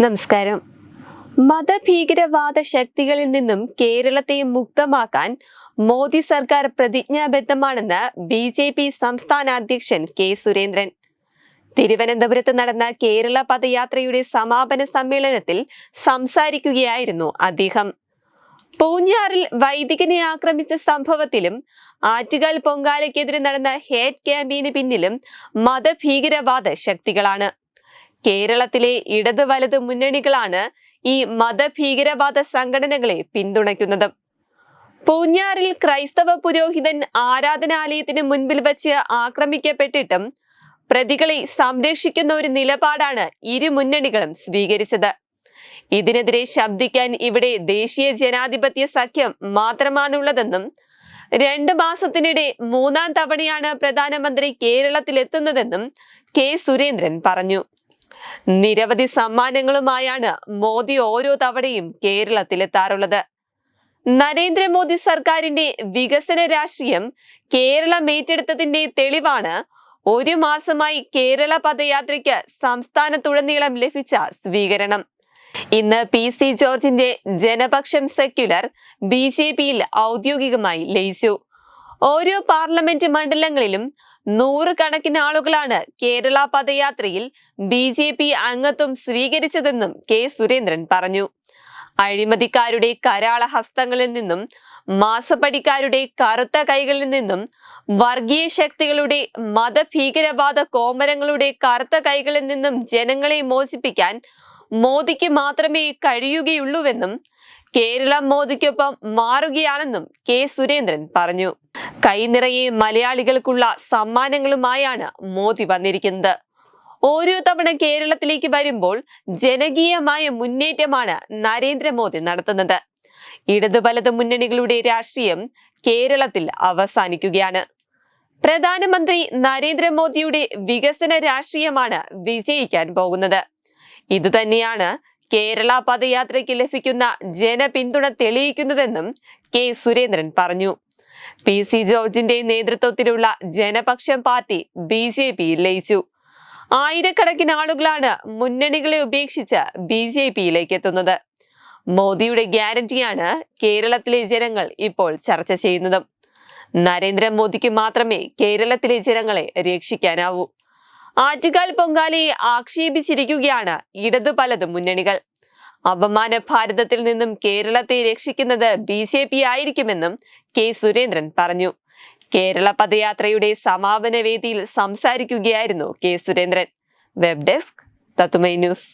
നമസ്കാരം. മതഭീകരവാദ ശക്തികളിൽ നിന്നും കേരളത്തെ മുക്തമാക്കാൻ മോദി സർക്കാർ പ്രതിജ്ഞാബദ്ധമാണെന്ന് ബി.ജെ.പി. സംസ്ഥാന അധ്യക്ഷൻ കെ. സുരേന്ദ്രൻ. തിരുവനന്തപുരത്ത് നടന്ന കേരള പദയാത്രയുടെ സമാപന സമ്മേളനത്തിൽ സംസാരിക്കുകയായിരുന്നു അദ്ദേഹം. പൂഞ്ഞാറിൽ വൈദികനെ ആക്രമിച്ച സംഭവത്തിലും ആറ്റുകാൽ പൊങ്കാലയ്ക്കെതിരെ നടന്ന ഹേറ്റ് ക്യാമ്പയിന് പിന്നിലും മതഭീകരവാദ ശക്തികളാണ്. കേരളത്തിലെ ഇടത് വലത് മുന്നണികളാണ് ഈ മതഭീകരവാദ സംഘടനകളെ പിന്തുണയ്ക്കുന്നത്. പൂഞ്ഞാറിൽ ക്രൈസ്തവ പുരോഹിതൻ ആരാധനാലയത്തിന് മുൻപിൽ വച്ച് ആക്രമിക്കപ്പെട്ടിട്ടും പ്രതികളെ സംരക്ഷിക്കുന്ന ഒരു നിലപാടാണ് ഇരു മുന്നണികളും സ്വീകരിച്ചത്. ഇതിനെതിരെ ശബ്ദിക്കാൻ ഇവിടെ ദേശീയ ജനാധിപത്യ സഖ്യം മാത്രമാണുള്ളതെന്നും 2 മാസത്തിനിടെ 3-ാം തവണയാണ് പ്രധാനമന്ത്രി കേരളത്തിലെത്തുന്നതെന്നും കെ. സുരേന്ദ്രൻ പറഞ്ഞു. നിരവധി സമ്മാനങ്ങളുമായാണ് മോദി ഓരോ തവണയും കേരളത്തിലെത്താറുള്ളത്. നരേന്ദ്രമോദി സർക്കാരിന്റെ വികസന രാഷ്ട്രീയം കേരളം ഏറ്റെടുത്തതിന്റെ തെളിവാണ് 1 മാസമായി കേരള പദയാത്രയ്ക്ക് സംസ്ഥാനത്തുടനീളം ലഭിച്ച സ്വീകരണം. ഇന്ന് പി.സി. ജോർജിന്റെ ജനപക്ഷം സെക്യുലർ ബി.ജെ.പിയിൽ ഔദ്യോഗികമായി ലയിച്ചു. ഓരോ പാർലമെന്റ് മണ്ഡലങ്ങളിലും 100 കണക്കിന് ആളുകളാണ് കേരള പദയാത്രയിൽ ബി.ജെ.പി. അംഗത്വം സ്വീകരിച്ചതെന്നും കെ. സുരേന്ദ്രൻ പറഞ്ഞു. അഴിമതിക്കാരുടെ കരാള ഹസ്തങ്ങളിൽ നിന്നും മാസപ്പടിക്കാരുടെ കറുത്ത കൈകളിൽ നിന്നും വർഗീയ ശക്തികളുടെ മതഭീകരവാദ കോമരങ്ങളുടെ കറുത്ത കൈകളിൽ നിന്നും ജനങ്ങളെ മോചിപ്പിക്കാൻ മോദിക്ക് മാത്രമേ കഴിയുകയുള്ളൂവെന്നും കേരളം മോദിക്കൊപ്പം മാറുകയാണെന്നും കെ. സുരേന്ദ്രൻ പറഞ്ഞു. കൈനിറയെ മലയാളികൾക്കുള്ള സമ്മാനങ്ങളുമായാണ് മോദി വന്നിരിക്കുന്നത്. ഓരോ തവണ കേരളത്തിലേക്ക് വരുമ്പോൾ ജനകീയമായ മുന്നേറ്റമാണ് നരേന്ദ്രമോദി നടത്തുന്നത്. ഇടതു വലത് മുന്നണികളുടെ രാഷ്ട്രീയം കേരളത്തിൽ അവസാനിക്കുകയാണ്. പ്രധാനമന്ത്രി നരേന്ദ്രമോദിയുടെ വികസന രാഷ്ട്രീയമാണ് വിജയിക്കാൻ പോകുന്നത്. ഇതുതന്നെയാണ് കേരള പദയാത്രയ്ക്ക് ലഭിക്കുന്ന ജനപിന്തുണ തെളിയിക്കുന്നതെന്നും കെ. സുരേന്ദ്രൻ പറഞ്ഞു. പി.സി. ജോർജിന്റെ നേതൃത്വത്തിലുള്ള ജനപക്ഷം പാർട്ടി ബി.ജെ.പിയിൽ ലയിച്ചു. ആയിരക്കണക്കിന് ആളുകളാണ് മുന്നണികളെ ഉപേക്ഷിച്ച് ബി.ജെ.പിയിലേക്ക് എത്തുന്നത്. മോദിയുടെ ഗ്യാരണ്ടിയാണ് കേരളത്തിലെ ജനങ്ങൾ ഇപ്പോൾ ചർച്ച ചെയ്യുന്നതും. നരേന്ദ്രമോദിക്ക് മാത്രമേ കേരളത്തിലെ ജനങ്ങളെ രക്ഷിക്കാനാവൂ. ആറ്റുകാൽ പൊങ്കാലയെ ആക്ഷേപിച്ചിരിക്കുകയാണ് ഇടതു പലത് മുന്നണികൾ. അപമാന ഭാരതത്തിൽ നിന്നും കേരളത്തെ രക്ഷിക്കുന്നത് ബി.ജെ.പി. ആയിരിക്കുമെന്നും കെ. സുരേന്ദ്രൻ പറഞ്ഞു. കേരള പദയാത്രയുടെ സമാപന വേദിയിൽ സംസാരിക്കുകയായിരുന്നു കെ. സുരേന്ദ്രൻ. വെബ് ഡെസ്ക് തത്തുമൈ ന്യൂസ്.